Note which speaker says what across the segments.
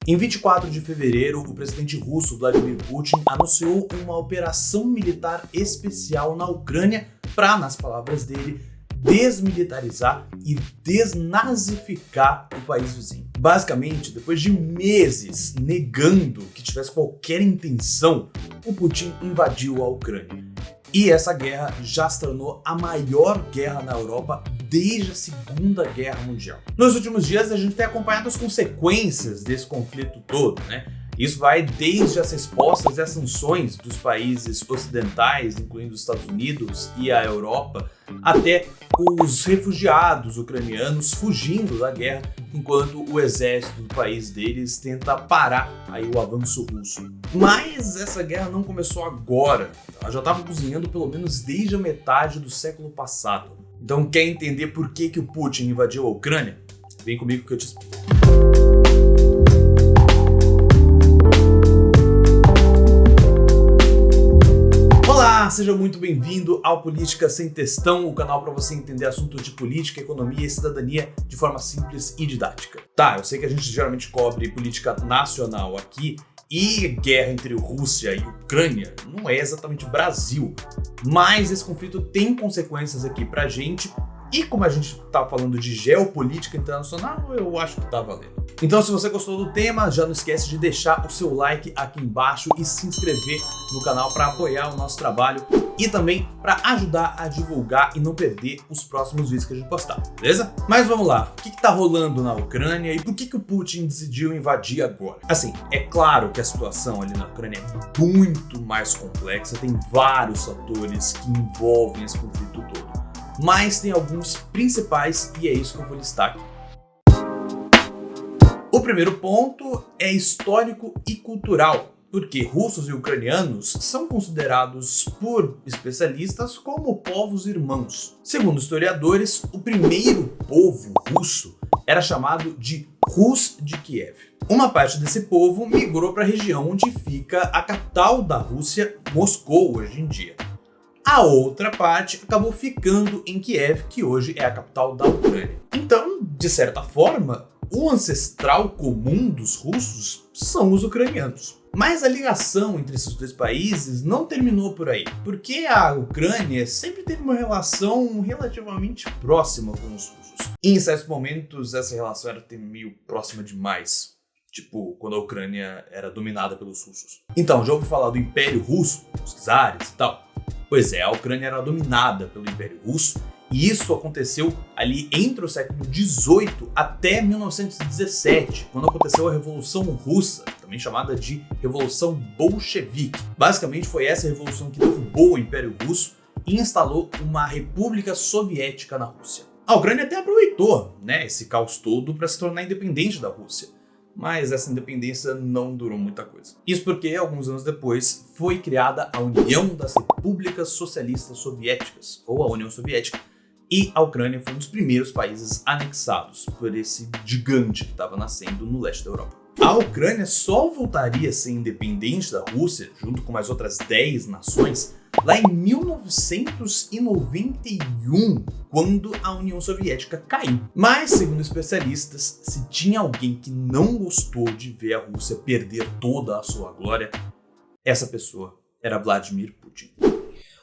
Speaker 1: Em 24 de fevereiro, o presidente russo Vladimir Putin anunciou uma operação militar especial na Ucrânia para, nas palavras dele, desmilitarizar e desnazificar o país vizinho. Basicamente, depois de meses negando que tivesse qualquer intenção, o Putin invadiu a Ucrânia. E essa guerra já se tornou a maior guerra na Europa desde a Segunda Guerra Mundial. Nos últimos dias a gente tem acompanhado as consequências desse conflito todo, né? Isso vai desde as respostas e as sanções dos países ocidentais, incluindo os Estados Unidos e a Europa, até os refugiados ucranianos fugindo da guerra, enquanto o exército do país deles tenta parar aí o avanço russo. Mas essa guerra não começou agora, ela já estava cozinhando pelo menos desde a metade do século passado. Então quer entender por que o Putin invadiu a Ucrânia? Vem comigo que eu te explico. Olá, seja muito bem-vindo ao Política Sem Textão, o canal para você entender assuntos de política, economia e cidadania de forma simples e didática. Tá, eu sei que a gente geralmente cobre política nacional aqui e guerra entre Rússia e Ucrânia não é exatamente Brasil, mas esse conflito tem consequências aqui pra gente. E como a gente tá falando de geopolítica internacional, eu acho que tá valendo. Então, se você gostou do tema, já não esquece de deixar o seu like aqui embaixo e se inscrever no canal para apoiar o nosso trabalho e também para ajudar a divulgar e não perder os próximos vídeos que a gente postar, beleza? Mas vamos lá, o que tá rolando na Ucrânia e por que o Putin decidiu invadir agora? Assim, é claro que a situação ali na Ucrânia é muito mais complexa, tem vários fatores que envolvem esse conflito todo. Mas tem alguns principais e é isso que eu vou listar aqui. O primeiro ponto é histórico e cultural, porque russos e ucranianos são considerados por especialistas como povos irmãos. Segundo historiadores, o primeiro povo russo era chamado de Rus de Kiev. Uma parte desse povo migrou para a região onde fica a capital da Rússia, Moscou, hoje em dia. A outra parte acabou ficando em Kiev, que hoje é a capital da Ucrânia. Então, de certa forma, o ancestral comum dos russos são os ucranianos. Mas a ligação entre esses dois países não terminou por aí, porque a Ucrânia sempre teve uma relação relativamente próxima com os russos. E em certos momentos essa relação era até meio próxima demais. Tipo, quando a Ucrânia era dominada pelos russos. Então, já ouviu falar do Império Russo, os czares e tal? Pois é, a Ucrânia era dominada pelo Império Russo e isso aconteceu ali entre o século XVIII até 1917, quando aconteceu a Revolução Russa, também chamada de Revolução Bolchevique. Basicamente foi essa revolução que derrubou o Império Russo e instalou uma República Soviética na Rússia. A Ucrânia até aproveitou, esse caos todo para se tornar independente da Rússia. Mas essa independência não durou muita coisa. Isso porque, alguns anos depois, foi criada a União das Repúblicas Socialistas Soviéticas, ou a União Soviética, e a Ucrânia foi um dos primeiros países anexados por esse gigante que estava nascendo no leste da Europa. A Ucrânia só voltaria a ser independente da Rússia, junto com mais outras 10 nações, lá em 1991, quando a União Soviética caiu. Mas, segundo especialistas, se tinha alguém que não gostou de ver a Rússia perder toda a sua glória, essa pessoa era Vladimir Putin.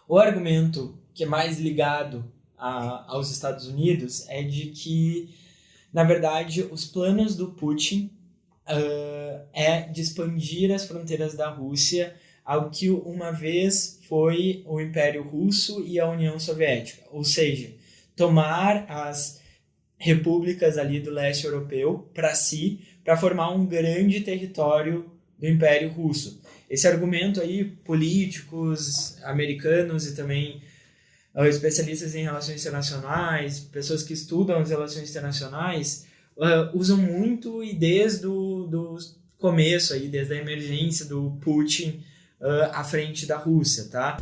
Speaker 2: O argumento que é mais ligado aos Estados Unidos é de que, na verdade, os planos do Putin é de expandir as fronteiras da Rússia ao que uma vez foi o Império Russo e a União Soviética, ou seja, tomar as repúblicas ali do leste europeu para si, para formar um grande território do Império Russo. Esse argumento aí, políticos americanos e também especialistas em relações internacionais, pessoas que estudam as relações internacionais, usam muito e desde o começo, aí, desde a emergência do Putin à frente da Rússia, tá?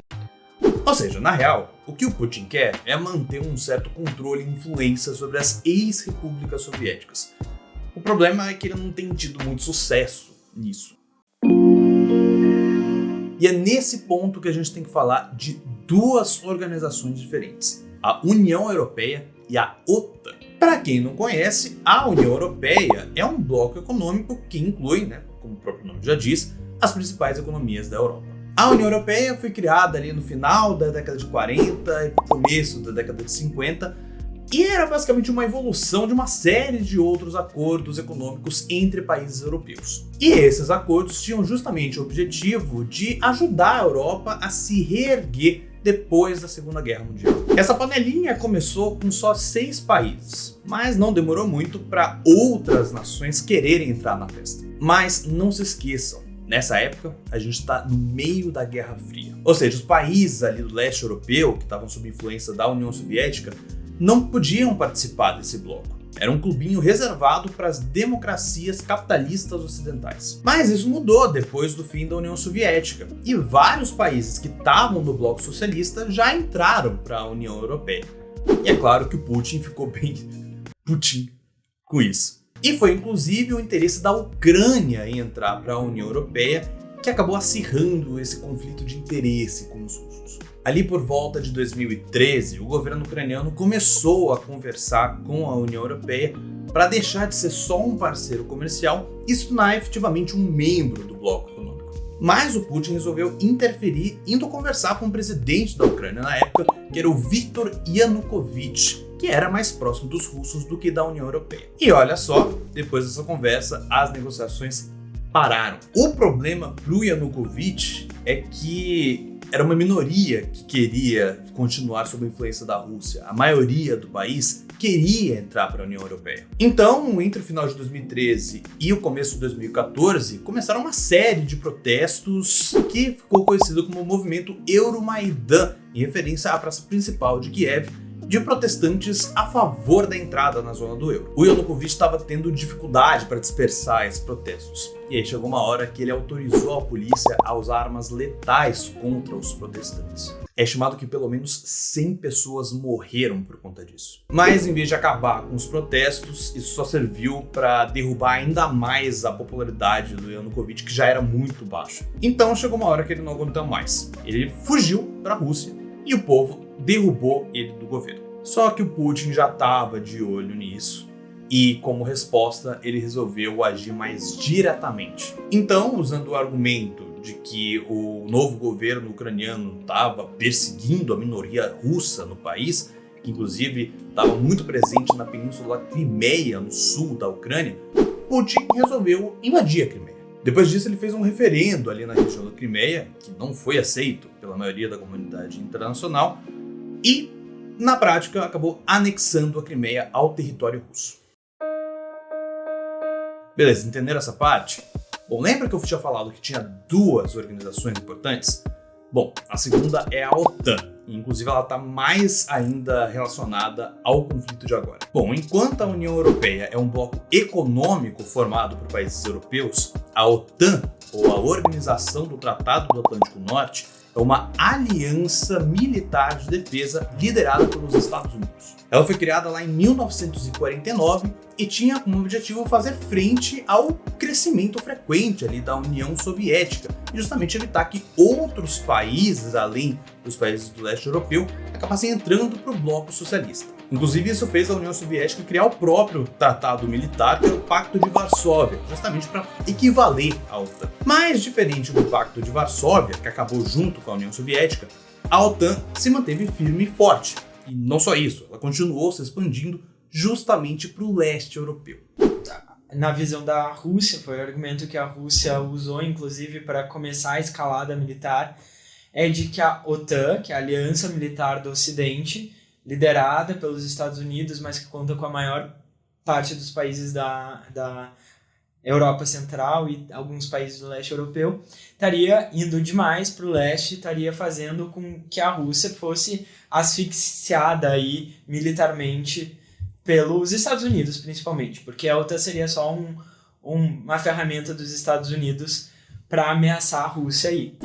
Speaker 1: Ou seja, na real, o que o Putin quer é manter um certo controle e influência sobre as ex-repúblicas soviéticas. O problema é que ele não tem tido muito sucesso nisso. E é nesse ponto que a gente tem que falar de duas organizações diferentes, a União Europeia e a OTAN. Para quem não conhece, a União Europeia é um bloco econômico que inclui, como o próprio nome já diz, as principais economias da Europa. A União Europeia foi criada ali no final da década de 40 e começo da década de 50 e era basicamente uma evolução de uma série de outros acordos econômicos entre países europeus. E esses acordos tinham justamente o objetivo de ajudar a Europa a se reerguer depois da Segunda Guerra Mundial. Essa panelinha começou com só 6 países, mas não demorou muito para outras nações quererem entrar na festa. Mas não se esqueçam, nessa época a gente está no meio da Guerra Fria. Ou seja, os países ali do leste europeu, que estavam sob influência da União Soviética, não podiam participar desse bloco. Era um clubinho reservado para as democracias capitalistas ocidentais. Mas isso mudou depois do fim da União Soviética, e vários países que estavam no bloco socialista já entraram para a União Europeia. E é claro que o Putin ficou bem Putin com isso. E foi inclusive o interesse da Ucrânia em entrar para a União Europeia que acabou acirrando esse conflito de interesse com os russos. Ali por volta de 2013, o governo ucraniano começou a conversar com a União Europeia para deixar de ser só um parceiro comercial e se tornar efetivamente um membro do bloco econômico. Mas o Putin resolveu interferir, indo conversar com o presidente da Ucrânia na época, que era o Viktor Yanukovych, que era mais próximo dos russos do que da União Europeia. E olha só, depois dessa conversa, as negociações pararam. O problema pro Yanukovych é que era uma minoria que queria continuar sob a influência da Rússia. A maioria do país queria entrar para a União Europeia. Então, entre o final de 2013 e o começo de 2014, começaram uma série de protestos que ficou conhecido como o movimento Euromaidan, em referência à praça principal de Kiev, de protestantes a favor da entrada na zona do euro. O Yanukovych estava tendo dificuldade para dispersar esses protestos. E aí chegou uma hora que ele autorizou a polícia a usar armas letais contra os protestantes. É estimado que pelo menos 100 pessoas morreram por conta disso. Mas em vez de acabar com os protestos, isso só serviu para derrubar ainda mais a popularidade do Yanukovych, que já era muito baixa. Então chegou uma hora que ele não aguentou mais. Ele fugiu para a Rússia e o povo derrubou ele do governo. Só que o Putin já estava de olho nisso e, como resposta, ele resolveu agir mais diretamente. Então, usando o argumento de que o novo governo ucraniano estava perseguindo a minoria russa no país, que inclusive estava muito presente na península Crimeia, no sul da Ucrânia, Putin resolveu invadir a Crimeia. Depois disso, ele fez um referendo ali na região da Crimeia, que não foi aceito pela maioria da comunidade internacional, e, na prática, acabou anexando a Crimeia ao território russo. Beleza, entenderam essa parte? Bom, lembra que eu tinha falado que tinha 2 organizações importantes? Bom, a segunda é a OTAN, e inclusive ela está mais ainda relacionada ao conflito de agora. Bom, enquanto a União Europeia é um bloco econômico formado por países europeus, a OTAN, ou a Organização do Tratado do Atlântico Norte, é uma aliança militar de defesa liderada pelos Estados Unidos. Ela foi criada lá em 1949 e tinha como objetivo fazer frente ao crescimento frequente ali da União Soviética e justamente evitar que outros países, além dos países do leste europeu, acabassem entrando para o bloco socialista. Inclusive, isso fez a União Soviética criar o próprio tratado militar, que é o Pacto de Varsóvia, justamente para equivaler à OTAN. Mas, diferente do Pacto de Varsóvia, que acabou junto com a União Soviética, a OTAN se manteve firme e forte. E não só isso, ela continuou se expandindo justamente para o leste europeu.
Speaker 2: Na visão da Rússia, foi o argumento que a Rússia usou, inclusive, para começar a escalada militar, é de que a OTAN, que é a Aliança Militar do Ocidente, liderada pelos Estados Unidos, mas que conta com a maior parte dos países da Europa Central e alguns países do leste europeu, estaria indo demais para o leste, estaria fazendo com que a Rússia fosse asfixiada aí militarmente pelos Estados Unidos, principalmente, porque a OTAN seria só uma ferramenta dos Estados Unidos para ameaçar a Rússia aí.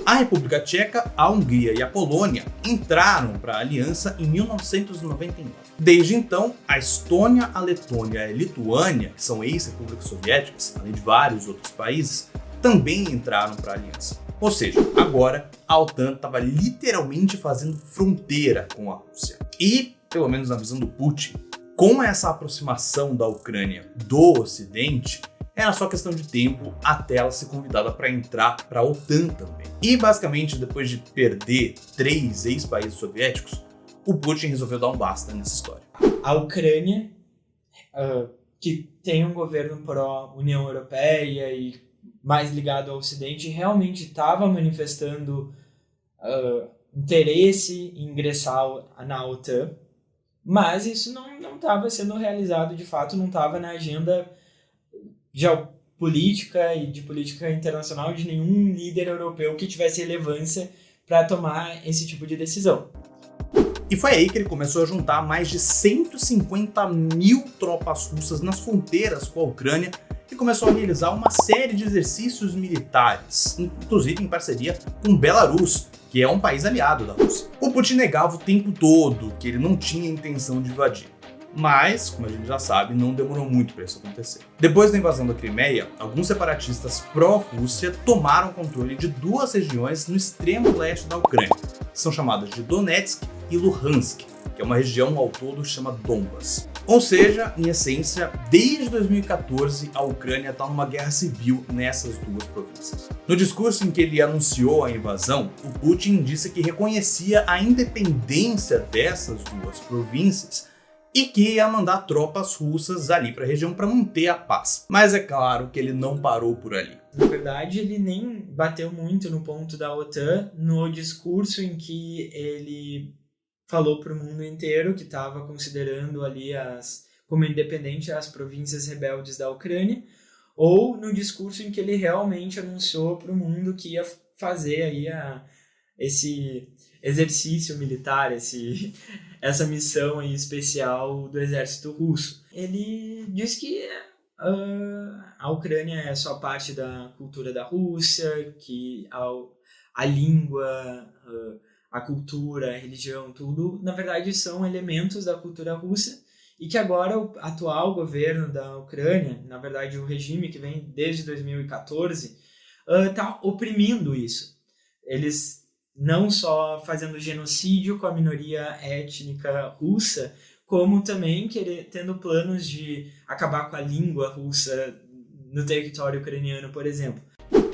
Speaker 1: A República Tcheca, a Hungria e a Polônia entraram para a aliança em 1999. Desde então, a Estônia, a Letônia e a Lituânia, que são ex-repúblicas soviéticas, além de vários outros países, também entraram para a aliança. Ou seja, agora a OTAN estava literalmente fazendo fronteira com a Rússia. E, pelo menos na visão do Putin, Com essa aproximação da Ucrânia do Ocidente, era só questão de tempo até ela ser convidada para entrar para a OTAN também. E basicamente, depois de perder 3 ex-países soviéticos, o Putin resolveu dar um basta nessa história.
Speaker 2: A Ucrânia, que tem um governo pró-União Europeia e mais ligado ao Ocidente, realmente estava manifestando interesse em ingressar na OTAN, mas isso não estava sendo realizado de fato, não estava na agenda geopolítica e de política internacional de nenhum líder europeu que tivesse relevância para tomar esse tipo de decisão.
Speaker 1: E foi aí que ele começou a juntar mais de 150 mil tropas russas nas fronteiras com a Ucrânia e começou a realizar uma série de exercícios militares, inclusive em parceria com Belarus, que é um país aliado da Rússia. O Putin negava o tempo todo que ele não tinha intenção de invadir. Mas, como a gente já sabe, não demorou muito para isso acontecer. Depois da invasão da Crimeia, alguns separatistas pró-Rússia tomaram controle de 2 regiões no extremo leste da Ucrânia, que são chamadas de Donetsk e Luhansk, que é uma região ao todo chama Donbas. Ou seja, em essência, desde 2014 a Ucrânia está numa guerra civil nessas 2 províncias. No discurso em que ele anunciou a invasão, o Putin disse que reconhecia a independência dessas 2 províncias e que ia mandar tropas russas ali para a região para manter a paz. Mas é claro que ele não parou por ali.
Speaker 2: Na verdade, ele nem bateu muito no ponto da OTAN no discurso em que ele falou para o mundo inteiro que estava considerando ali como independente as províncias rebeldes da Ucrânia, ou no discurso em que ele realmente anunciou para o mundo que ia fazer aí esse exercício militar, essa missão aí especial do exército russo. Ele diz que a Ucrânia é só parte da cultura da Rússia, que a língua, a cultura, a religião, tudo, na verdade são elementos da cultura russa, e que agora o atual governo da Ucrânia, na verdade o regime que vem desde 2014, está oprimindo isso. Eles não só fazendo genocídio com a minoria étnica russa, como também tendo planos de acabar com a língua russa no território ucraniano, por exemplo.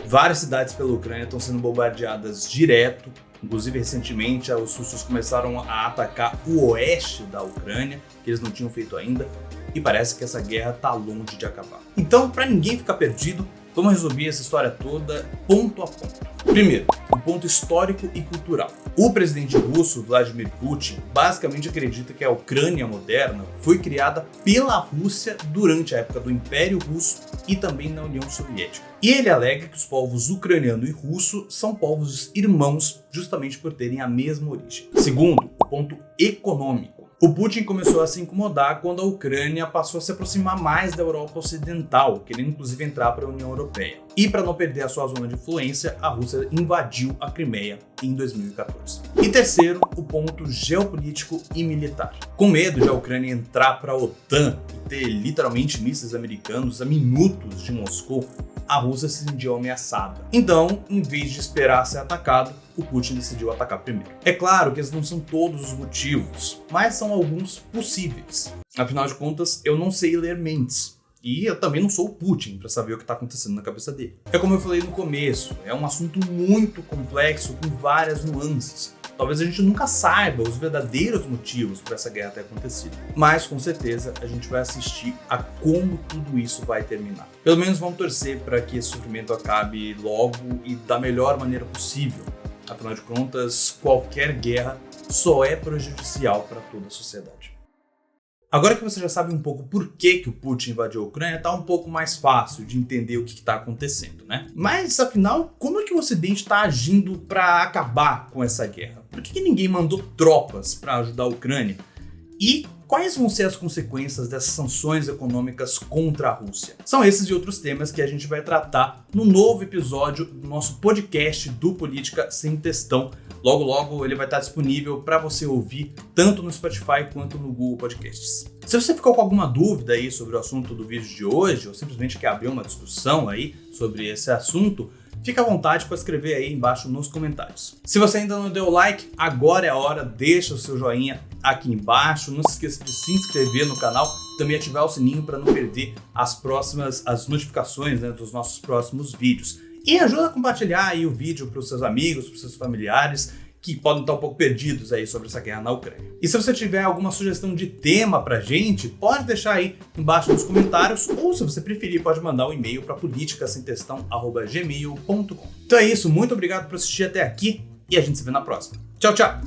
Speaker 1: Várias cidades pela Ucrânia estão sendo bombardeadas direto. Inclusive, recentemente, os russos começaram a atacar o oeste da Ucrânia, que eles não tinham feito ainda, e parece que essa guerra está longe de acabar. Então, para ninguém ficar perdido, vamos resumir essa história toda ponto a ponto. Primeiro, o ponto histórico e cultural. O presidente russo, Vladimir Putin, basicamente acredita que a Ucrânia moderna foi criada pela Rússia durante a época do Império Russo e também na União Soviética. E ele alega que os povos ucraniano e russo são povos irmãos justamente por terem a mesma origem. Segundo, o ponto econômico. O Putin começou a se incomodar quando a Ucrânia passou a se aproximar mais da Europa Ocidental, querendo inclusive entrar para a União Europeia. E para não perder a sua zona de influência, a Rússia invadiu a Crimeia em 2014. E terceiro, o ponto geopolítico e militar. Com medo de a Ucrânia entrar para a OTAN e ter literalmente mísseis americanos a minutos de Moscou, a Rússia se sentiu ameaçada. Então, em vez de esperar ser atacado, o Putin decidiu atacar primeiro. É claro que esses não são todos os motivos, mas são alguns possíveis. Afinal de contas, eu não sei ler mentes. E eu também não sou o Putin para saber o que está acontecendo na cabeça dele. É como eu falei no começo, é um assunto muito complexo com várias nuances. Talvez a gente nunca saiba os verdadeiros motivos para essa guerra ter acontecido. Mas, com certeza, a gente vai assistir a como tudo isso vai terminar. Pelo menos vamos torcer para que esse sofrimento acabe logo e da melhor maneira possível. Afinal de contas, qualquer guerra só é prejudicial para toda a sociedade. Agora que você já sabe um pouco por que o Putin invadiu a Ucrânia, tá um pouco mais fácil de entender o que está acontecendo, né? Mas, afinal, como é que o Ocidente está agindo para acabar com essa guerra? Por que ninguém mandou tropas para ajudar a Ucrânia? E quais vão ser as consequências dessas sanções econômicas contra a Rússia? São esses e outros temas que a gente vai tratar no novo episódio do nosso podcast do Política Sem Textão. Logo, logo ele vai estar disponível para você ouvir tanto no Spotify quanto no Google Podcasts. Se você ficou com alguma dúvida aí sobre o assunto do vídeo de hoje, ou simplesmente quer abrir uma discussão aí sobre esse assunto, Fica à vontade para escrever aí embaixo nos comentários. Se você ainda não deu like, agora é a hora, deixa o seu joinha aqui embaixo, não se esqueça de se inscrever no canal, também ativar o sininho para não perder as notificações, né, dos nossos próximos vídeos. E ajuda a compartilhar aí o vídeo para os seus amigos, para os seus familiares, que podem estar um pouco perdidos aí sobre essa guerra na Ucrânia. E se você tiver alguma sugestão de tema pra gente, pode deixar aí embaixo nos comentários, ou se você preferir, pode mandar um e-mail para politicasemtestão@gmail.com. Então é isso, muito obrigado por assistir até aqui e a gente se vê na próxima. Tchau, tchau!